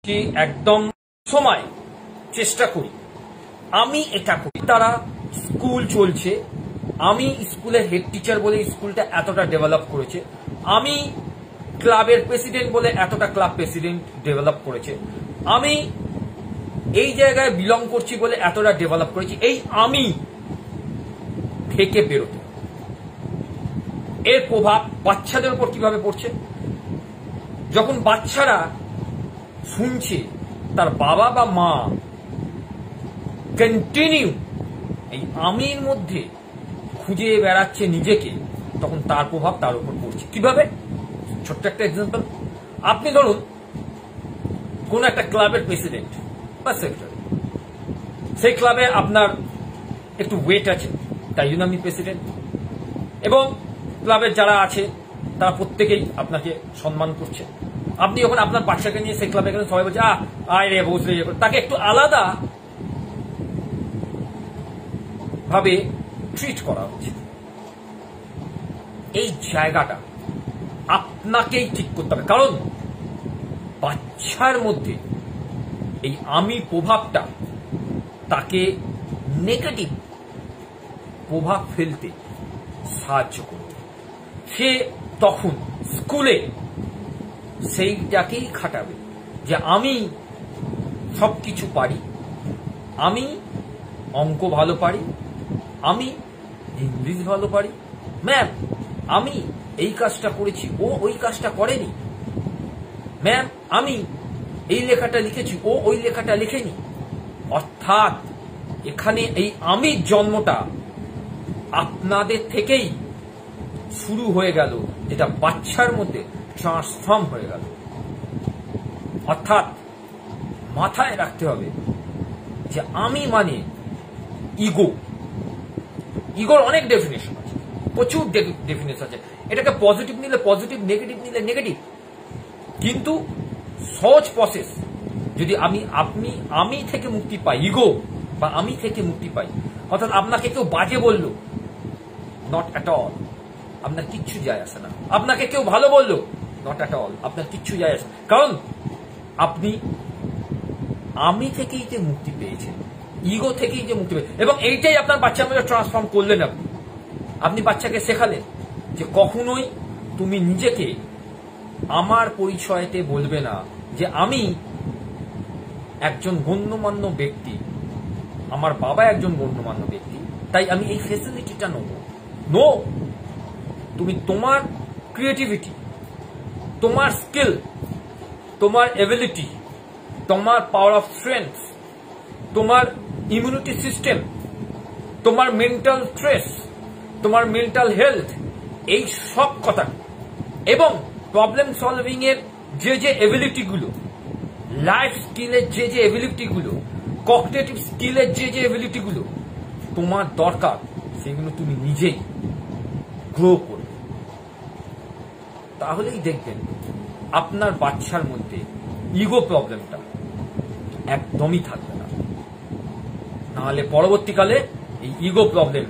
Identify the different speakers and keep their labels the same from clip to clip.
Speaker 1: কি একদম সময় চেষ্টা করি আমি এটা করি। তারা স্কুল চলছে, আমি স্কুলের হেড টিচার বলে স্কুলটা এতটা ডেভেলপ করেছে, আমি ক্লাবের প্রেসিডেন্ট বলে এতটা ক্লাব প্রেসিডেন্ট ডেভেলপ করেছে, আমি এই জায়গায় বিলং করছি বলে এতটা ডেভেলপ করেছি। এই আমি থেকে বেরোতে, এর প্রভাব বাচ্চাদের উপর কিভাবে পড়ছে? যখন বাচ্চারা শুনছে তার বাবা বা মা কন্টিনিউ এই আমির মধ্যে খুঁজে বেড়াচ্ছে নিজেকে, তখন তার প্রভাব তার উপর পড়ছে। কিভাবে? ছোট্ট একটা এক্সাম্পল, আপনি ধরুন কোন একটা ক্লাবের প্রেসিডেন্ট বা সেক্রেটারি, সেই ক্লাবে আপনার একটু ওয়েট আছে, তাই জন্য আপনি প্রেসিডেন্ট, এবং ক্লাবের যারা আছে তারা প্রত্যেকেই আপনাকে সম্মান করছে। আপনি যখন আপনার বাচ্চাকে নিয়ে সেই ক্লাবে গেলেন, সবাই বলছে আয় রে বসলে, তাকে একটু আলাদা ভাবে ট্রিট করা হচ্ছে। এই জায়গাটা আপনাকেই ঠিক করতে হবে, কারণ বাচ্চার মধ্যে এই আমি প্রভাবটা তাকে নেগেটিভ প্রভাব ফেলতে সাহায্য করবে। সে তখন স্কুলে সেইটাকেই খাটাবে যে আমি সবকিছু পারি, আমি অঙ্ক ভালো পারি, আমি ইংলিশ ভালো পারি, ম্যাম আমি এই কাজটা করেছি, ও ওই কাজটা করেনি, ম্যাম আমি এই লেখাটা লিখেছি, ও ওই লেখাটা লিখেনি। অর্থাৎ এখানে এই আমি জন্মটা আপনাদের থেকেই শুরু হয়ে গেল, যেটা বাচ্চার মধ্যে ট্রান্সফর্ম হয়ে গেল। অর্থাৎ মাথায় রাখতে হবে যে আমি মানে ইগো। ইগোর অনেক ডেফিনেশন আছে, প্রচুর ডেফিনেশন আছে। এটাকে পজিটিভ নিলে পজিটিভ, নেগেটিভ নিলে নেগেটিভ। কিন্তু সহজ প্রসেস, যদি আমি থেকে মুক্তি পাই, ইগো বা আমি থেকে মুক্তি পাই, অর্থাৎ আপনাকে কেউ বাজে বললো, নট অ্যাট অল, আপনার কিচ্ছু যায় আসে না। আপনাকে কেউ ভালো বললো, নট অ্যাট অল, আপনার কিচ্ছু যায় আসে না। কারণ আপনি আমি থেকেই যে মুক্তি পেয়েছেন, ইগো থেকেই যে মুক্তি পেয়েছেন, এবং এইটাই আপনার বাচ্চার মধ্যে ট্রান্সফর্ম করলেন। আপনি বাচ্চাকে শেখালেন যে কখনোই তুমি নিজেকে আমার পরিচয়তে বলবে না, যে আমি একজন গণ্যমান্য ব্যক্তি, আমার বাবা একজন গণ্যমান্য ব্যক্তি, তাই আমি এই ফেসিলিটিটা নেব। নো, তুমি তোমার ক্রিয়েটিভিটি, তোমার স্কিল, তোমার এবিলিটি, তোমার পাওয়ার অফ স্ট্রেংথ, তোমার ইমিউনিটি সিস্টেম, তোমার মেন্টাল স্ট্রেস, তোমার মেন্টাল হেলথ, এই সব কথা, এবং প্রবলেম সলভিং এর যে এবিলিটি গুলো, লাইফ স্কিলের যে এবিলিটি গুলো, কগনিটিভ স্কিলের যে এবিলিটি গুলো তোমার দরকার, সেগুলো তুমি নিজেই গ্রো করবে। তাহলেই দেখবেন আপনার বাচ্চার মধ্যে ইগো প্রবলেমটা একদমই থাকবে না। নাহলে পরবর্তীকালে এই ইগো প্রবলেম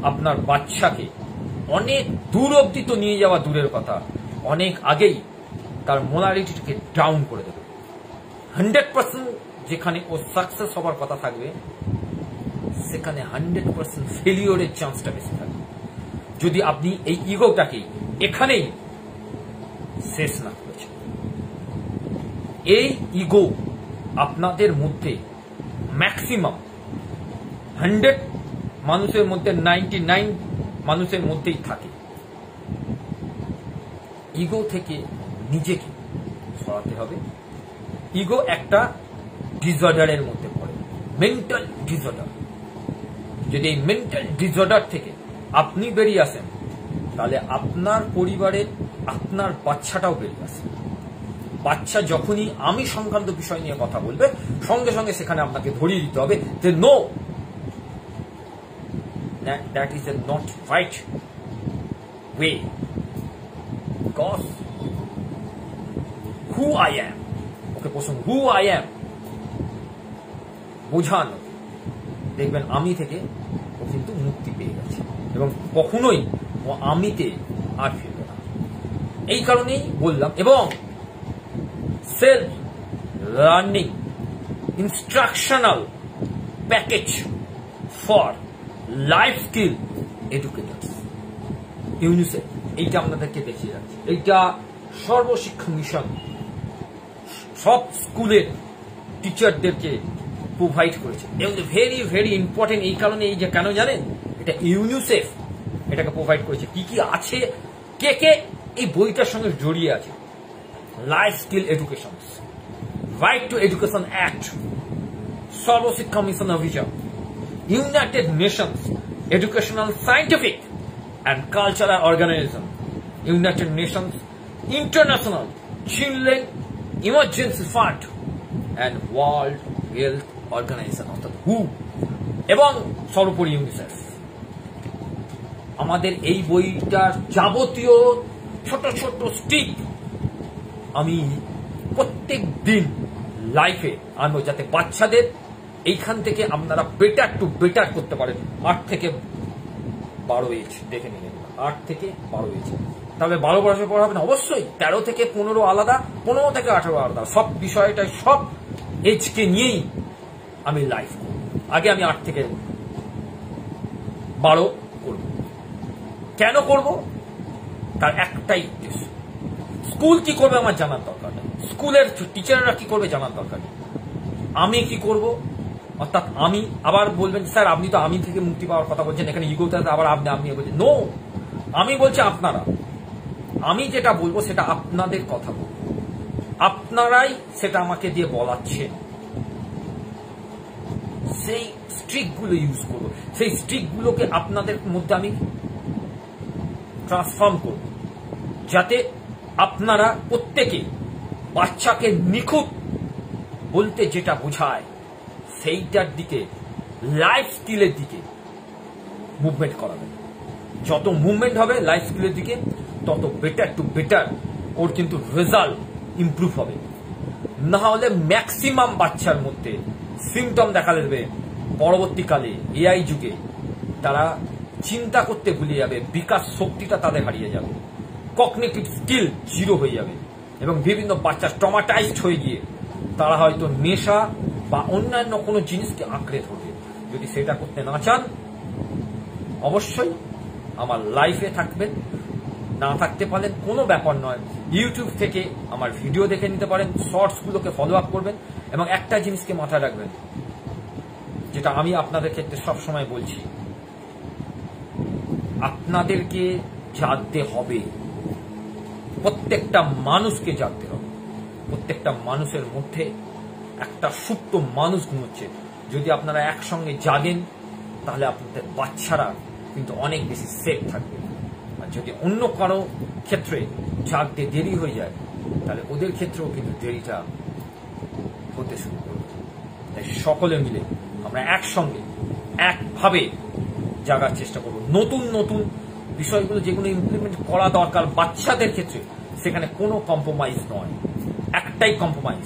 Speaker 1: আপনার বাচ্চাকে অনেক দূর অব্দি তো নিয়ে যাওয়া দূরের কথা, অনেক আগেই তার মোরালিটিকে ডাউন করে দেবে। 100% যেখানে ও সাকসেস হবার কথা থাকবে, সেখানে 100% ফেলিওরের চান্সটা বেশি থাকবে, যদি আপনি এই ইগোটাকে এখানেই শেষ না করেছেন। এই ইগো আপনাদের মধ্যে ম্যাক্সিমাম 100 মানুষের মধ্যে 99 মানুষের মধ্যেই থাকে। ইগো থেকে নিজেকে সরাতে হবে। ইগো একটা ডিসঅর্ডারের মধ্যে পড়ে, মেন্টাল ডিসঅর্ডার। যদি এই মেন্টাল ডিসঅর্ডার থেকে আপনি বেরিয়ে আসেন, তাহলে আপনার পরিবারের আপনার বাচ্চাটাও বেরিয়ে আসে। বাচ্চা যখনই আমি সংক্রান্ত বিষয় নিয়ে কথা বলবে, সঙ্গে সঙ্গে সেখানে আপনাকে ধরিয়ে দিতে হবে যে no, that is a not right way, because who I am, ওকে প্রশ্ন who I am বোঝানো, দেখবেন আমি থেকে ও কিন্তু মুক্তি পেয়ে গেছে, এবং কখনোই ও আমিতে আর ফিরবে না। এই কারণেই বললাম। এবং self learning instructional package for life skill educators, UNICEF এইটা আপনাদেরকে দেখিয়ে রাখছে। এইটা সর্বশিক্ষা মিশন সব স্কুলের টিচারদেরকে প্রোভাইড করেছে। ভেরি ভেরি ইম্পর্টেন্ট এই কারণে, এই যে কেন জানেন, এটা ইউনিসেফ এটাকে প্রোভাইড করেছে। কি কি আছে, কে কে এই বইটার সঙ্গে জড়িয়ে আছে? Life skill education, right two education act, সর্বশিক্ষা মিশন অভিযান, United Nations educational scientific and cultural organisation, United Nations international children emergency fund and world health organisation অর্থাৎ হু, এবং সর্বোপরি ইউনিসেফ। আমাদের এই বইটার যাবতীয় ছোট ছোট স্টিক আমি প্রত্যেক দিন লাইফে আনবো, যাতে বাচ্চাদের এইখান থেকে আপনারা বেটার টু বেটার করতে পারেন। 8 থেকে 12 এজ দেখে নিলেন, 8 থেকে 12 এজ, তাহলে 12 বয়সে পড়া হবে না, অবশ্যই 13 থেকে 15 আলাদা, 15 থেকে 18 আলাদা, সব বিষয়টাই সব এজকে নিয়েই আমি লাইফ করব। আগে আমি 8 থেকে 12 করব। কেন করব? তার একটাই উদ্দেশ্য, স্কুল কি করবে আমার জানার দরকার নেই, স্কুলের টিচাররা কি করবে জানার দরকার নেই, আমি কি করব। অর্থাৎ আমি, আবার বলবেন স্যার আপনি তো আমি থেকে মুক্তি পাওয়ার কথা বলছেন, এখানে ইগোতে আবার আপনি বলছেন, নো, আমি বলছি আপনারা, আমি যেটা বলবো সেটা আপনাদের কথা বলবো, আপনারাই সেটা আমাকে দিয়ে বলাচ্ছেন, সেই স্ট্রিকগুলো ইউজ করবো, সেই স্ট্রিকগুলোকে আপনাদের মধ্যে আমি ট্রান্সফর্ম করব, যাতে আপনারা প্রত্যেকে বাচ্চাকে নিখুঁত বলতে যেটা বোঝায় সেইটার দিকে, লাইফ স্কিলের দিকে মুভমেন্ট করাবেন। যত মুভমেন্ট হবে লাইফ স্কিলের দিকে, তত বেটার টু বেটার ওর কিন্তু রেজাল্ট ইমপ্রুভ হবে। না হলে ম্যাক্সিমাম বাচ্চার মধ্যে সিমটম দেখা দেবে পরবর্তীকালে এআই যুগে, তারা চিন্তা করতে ভুলে যাবে, বিকাশ শক্তিটা তাদের হারিয়ে যাবে, কগনিটিভ স্কিল জিরো হয়ে যাবে, এবং বিভিন্ন বাচ্চা ট্রমাটাইজড হয়ে গিয়ে তারা হয়তো নেশা বা অন্যান্য কোনো জিনিসকে আঁকড়ে ধরবে। যদি সেটা করতে না চান, অবশ্যই আমার লাইফে থাকবেন, না থাকতে পারেন কোনো ব্যাপার নয়, ইউটিউব থেকে আমার ভিডিও দেখে নিতে পারেন, শর্টসগুলোকে ফলো আপ করবেন, এবং একটা জিনিসকে মাথায় রাখবেন, যেটা আমি আপনাদের ক্ষেত্রে সবসময় বলছি, আপনাদেরকে জানতে হবে, প্রত্যেকটা মানুষকে জানতে হবে, প্রত্যেকটা মানুষের মধ্যে একটা সুপ্ত মানুষ ঘুমোচ্ছে। যদি আপনারা একসঙ্গে জাগেন, তাহলে আপনাদের বাচ্চারা কিন্তু অনেক বেশি সেফ থাকবে। আর যদি অন্য কারো ক্ষেত্রে জাগতে দেরি হয়ে যায়, তাহলে ওদের ক্ষেত্রেও কিন্তু দেরিটা হতে শুরু করবে। তাই সকলে মিলে আমরা একসঙ্গে একভাবে জাগার চেষ্টা করব। নতুন নতুন বিষয়গুলো যেগুলো ইমপ্লিমেন্ট করা দরকার বাচ্চাদের ক্ষেত্রে, সেখানে কোনো কম্প্রোমাইজ নয়, একটাই কম্প্রোমাইজ,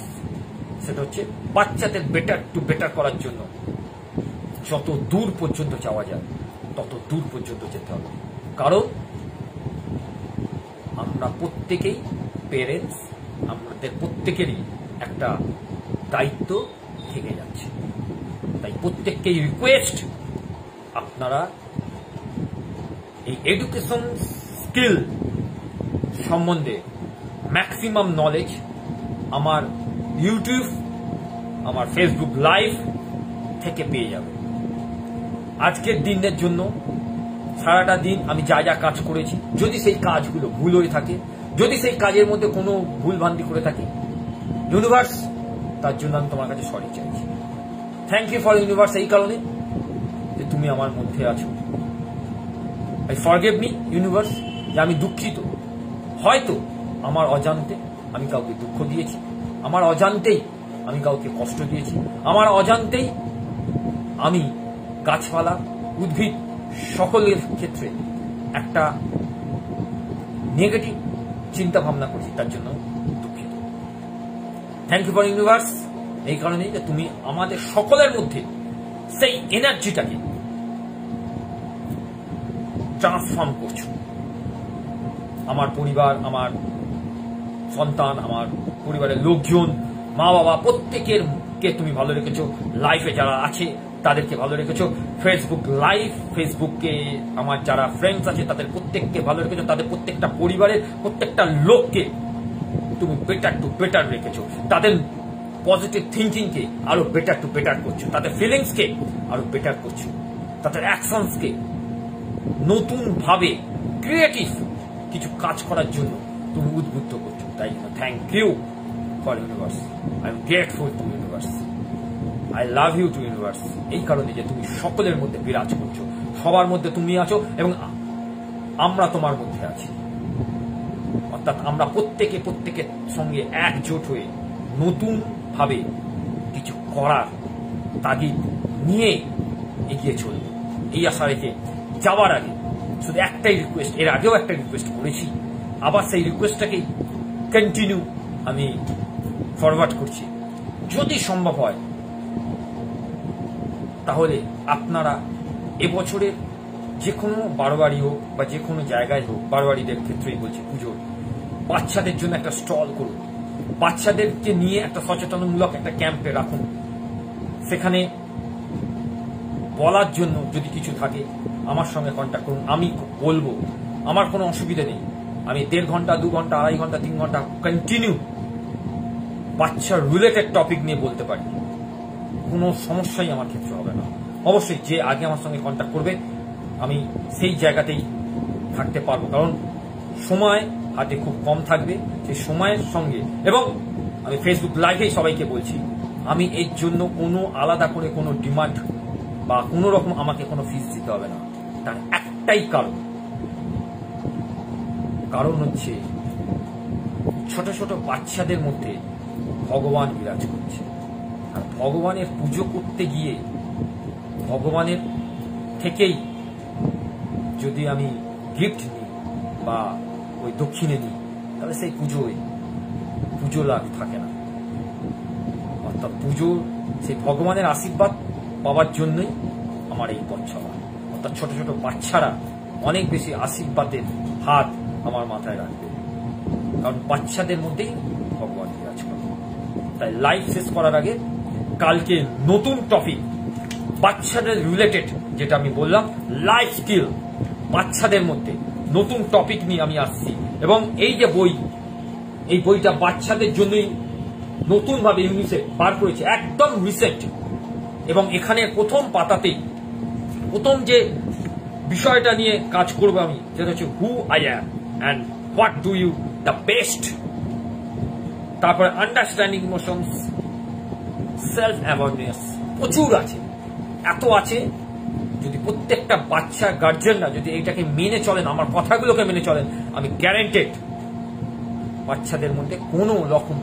Speaker 1: সেটা হচ্ছে বাচ্চাদের বেটার টু বেটার করার জন্য যত দূর পর্যন্ত যাওয়া যায় তত দূর পর্যন্ত যেতে হবে। কারণ আমরা প্রত্যেকেই পেরেন্টস, আমাদের প্রত্যেকেরই একটা দায়িত্ব থেকে যাচ্ছে। তাই প্রত্যেককেই রিকোয়েস্ট, আপনারা এই এডুকেশন স্কিল সম্বন্ধে ম্যাক্সিমাম নলেজ আমার ইউটিউব, আমার ফেসবুক লাইভ থেকে পেয়ে যাবে। আজকের দিনের জন্য সারাটা দিন আমি যা যা কাজ করেছি, যদি সেই কাজগুলো ভুল হয়ে থাকে, যদি সেই কাজের মধ্যে কোনো ভুলভ্রান্তি করে থাকি, ইউনিভার্স তার জন্য আমি তোমার কাছে সরি চাইছি। থ্যাংক ইউ ফর ইউনিভার্স, এই কারণে যে তুমি আমার মধ্যে আছো। আই ফরগিভ মি ইউনিভার্স, যে আমি দুঃখিত, হয়তো আমার অজান্তে আমি কাউকে দুঃখ দিয়েছি, আমার অজান্তেই আমি কাউকে কষ্ট দিয়েছি, আমার অজান্তেই আমি গাছপালা, উদ্ভিদ সকলের ক্ষেত্রে একটা নেগেটিভ চিন্তা ভাবনা করছি, তার জন্য দুঃখিত। থ্যাংক ইউ ফর ইউনিভার্স, এই কারণেই যে তুমি আমাদের সকলের মধ্যে সেই এনার্জিটাকে ট্রান্সফর্ম করছো। আমার পরিবার, আমার সন্তান, আমার পরিবারের লোকজন, মা বাবা প্রত্যেকের কে তুমি ভালো রেখেছো, লাইফে যারা আছে তাদেরকে ভালো রেখেছো, ফেসবুকে আমার যারা ফ্রেন্ডস আছে তাদের প্রত্যেককে ভালো রেখেছো, তাদের প্রত্যেকটা পরিবারের প্রত্যেকটা লোককে তুমি বেটার টু বেটার রেখেছো, তাদের পজিটিভ থিঙ্কিংকে আরো বেটার টু বেটার করছো, তাদের ফিলিংসকে আরো বেটার করছো, তাদের অ্যাকশনসকে নতুন ভাবে ক্রিয়েটিভ কিছু কাজ করার জন্য তুমি উদ্বুদ্ধ করছো। তাই জন্য thank you for universe, I am grateful to universe, I love you to universe. এই কারণে যে তুমি সকলের মধ্যে বিরাজ করছো, সবার মধ্যে তুমি আছো এবং আমরা তোমার মধ্যে আছি, অর্থাৎ আমরা প্রত্যেকের সঙ্গে একজোট হয়ে নতুন ভাবে কিছু করার তাগিদ নিয়ে এগিয়ে চলব। এই আশা রেখে যাওয়ার আগে শুধু একটাই রিকোয়েস্ট, এর আগেও একটা রিকোয়েস্ট করেছি, আবার সেই রিকোয়েস্টটাকেই কন্টিনিউ আমি ফরওয়ার্ড করছি। যদি সম্ভব হয় তাহলে আপনারা এবছরের যে কোনো বারোয়ারি হোক বা যে কোনো জায়গায় হোক, বারোয়ারিদের ক্ষেত্রেই বলছি, পুজোর বাচ্চাদের জন্য একটা স্টল করুন, বাচ্চাদেরকে নিয়ে একটা সচেতনমূলক একটা ক্যাম্পে রাখুন। সেখানে বলার জন্য যদি কিছু থাকে আমার সঙ্গে কন্ট্যাক্ট করুন, আমি বলবো, আমার কোনো অসুবিধা নেই। আমি 1.5 ঘন্টা 2 ঘন্টা 2.5 ঘন্টা 3 ঘন্টা কন্টিনিউ বাচ্চার রিলেটেড টপিক নিয়ে বলতে পারি, কোনো সমস্যাই আমার ক্ষেত্রে হবে না। অবশ্যই যে আগে আমার সঙ্গে কন্ট্যাক্ট করবে আমি সেই জায়গাতেই থাকতে পারবো, কারণ সময় হাতে খুব কম থাকবে। সেই সময়ের সঙ্গে, এবং আমি ফেসবুক লাইভেই সবাইকে বলছি, আমি এর জন্য কোনো আলাদা করে কোনো ডিমান্ড বা কোনো রকম আমাকে কোনো ফিস দিতে হবে না। তার একটাই কারণ হচ্ছে ছোট ছোট বাচ্চাদের মধ্যে ভগবান বিরাজ করছে, আর ভগবানের পুজো করতে গিয়ে ভগবানের থেকেই যদি আমি গিফট নিই বা ওই দক্ষিণে নিই, তাহলে সেই পুজো লাভ থাকে না। অর্থাৎ পুজো সেই ভগবানের আশীর্বাদ পাওয়ার জন্যই আমার এই পথ চলা। অর্থাৎ ছোট ছোট বাচ্চারা অনেক বেশি আশীর্বাদের হাত আমার মাথায় রাখবে, কারণ বাচ্চাদের মধ্যেই ভগবান বিরাজ করে। তাই লাইফ শেষ করার আগে কালকে নতুন টপিক বাচ্চাদের রিলেটেড, যেটা আমি বললাম লাইফ স্কিল, বাচ্চাদের মধ্যে নতুন টপিক নিয়ে আমি আসছি। এবং এই যে এই বইটা বাচ্চাদের জন্যই নতুন ভাবে ইউনিসেফ বার করেছে, একদম রিসেন্ট। এবং এখানে প্রথম পাতাতেই প্রথম যে বিষয়টা নিয়ে কাজ করবো আমি, যেটা হচ্ছে who I am and what do you the best, তারপরে আন্ডারস্ট্যান্ডিং ইমোশনস, সেলফ অ্যাওয়ারনেস, প্রচুর আছে, এত আছে। যদি প্রত্যেকটা বাচ্চা গার্জেনরা যদি এইটাকে মেনে চলেন, আমার কথাগুলোকে মেনে চলেন, আমি গ্যারান্টেড বাচ্চাদের মধ্যে কোনো রকম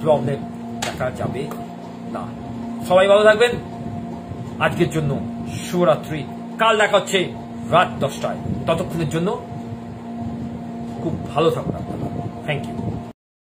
Speaker 1: প্রবলেম দেখা যাবে না। সবাই ভালো থাকবেন। আজকের জন্য শুভরাত্রি, কাল দেখা হচ্ছে রাত 10টায়। ততক্ষণের জন্য খুব ভালো থাকুন আপনারা। Thank you.